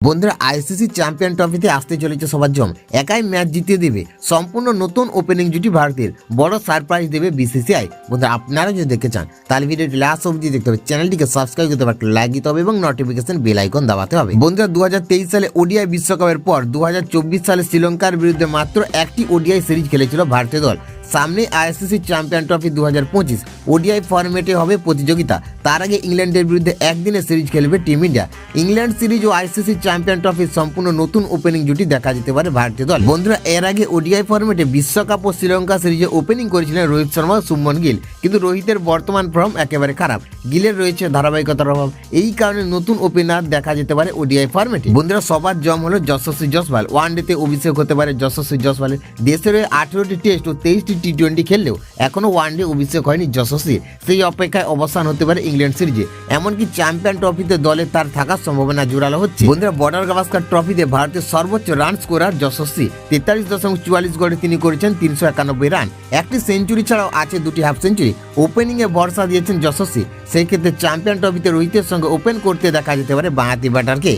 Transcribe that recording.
বন্ধুরা ICC champion ট্রফিতে আসতে চলেছে সবার জম, একাই ম্যাচ জিতিয়ে দেবে সম্পূর্ণ নতুন ওপেনিং জুটি ভারতের, বড় সারপ্রাইজ দেবে বিসিসিআই। বন্ধুরা আপনারা যদি দেখতে চান তাহলে ভিডিওটি লাস্ট অবধি দেখতে হবে, চ্যানেলটিকে সাবস্ক্রাইব করতে হবে, লাইক দিতে হবে এবং নোটিফিকেশন বেল আইকন দাবাতে হবে। বন্ধুরা 2023 সালে ওডিআই বিশ্বকাপের পর 2024 সালে শ্রীলঙ্কার বিরুদ্ধে মাত্র একটি ওডিআই সিরিজ খেলেছিল ভারতীয় দল। সামনে আইসিসি চ্যাম্পিয়ন ট্রফি 2025 ওডিআই ফরম্যাটে হবে প্রতিযোগিতা। তার আগে ইংল্যান্ডের বিরুদ্ধে একদিনে সিরিজ খেলবে টিম ইন্ডিয়া। ইংল্যান্ড সিরিজ ও আইসিসি চ্যাম্পিয়ন ট্রফির সম্পূর্ণ নতুন ওপেনিং জুটি দেখা যেতে পারে ভারতীয় দল। বন্ধুরা এর আগে ওডিআই ফরম্যাটে বিশ্বকাপ ও শ্রীলঙ্কা সিরিজে ওপেনিং করেছিলেন রোহিত শর্মা ও শুভমন গিল, কিন্তু রোহিতের বর্তমান ফর্ম একেবারে খারাপ, গিলের রয়েছে ধারাবাহিকতার অভাব। এই কারণে নতুন ওপেনার দেখা যেতে পারে ওডিআই ফরম্যাটে। বন্ধুরা সবার জম হলো যশস্বী জয়সওয়াল। ওয়ানডেতে অভিষেক হতে পারে যশস্বী জয়সওয়ালের। দেশের 18টি টেস্ট ও 23টি টি20 খেললেও এখনো ওয়ানডে অভিষেক হয়নি যশস্বীর। সেই অপেক্ষায় অবসান হতে পারে ইংল্যান্ড সিরিজে। এমনকি চ্যাম্পিয়ন ট্রফিতে দলে তার থাকার সম্ভাবনা জোরালো হচ্ছে। বন্ধুরা বর্ডার গাভাস্কার ট্রফিতে ভারতের সর্বোচ্চ রান স্কোরার যশস্বী, 43.44 গড়ে তিনি করেছেন 391 রান। একটি সেঞ্চুরি ছাড়াও আছে দুটি হাফ সেঞ্চুরি। ওপেনিংয়ে ভরসা দিয়েছেন যশস্বী, সেই ক্ষেত্রে চ্যাম্পিয়ন ট্রফিতে রোহিতের সঙ্গে ওপেন করতে দেখা যেতে পারে বাঁহাতি ব্যাটারকে।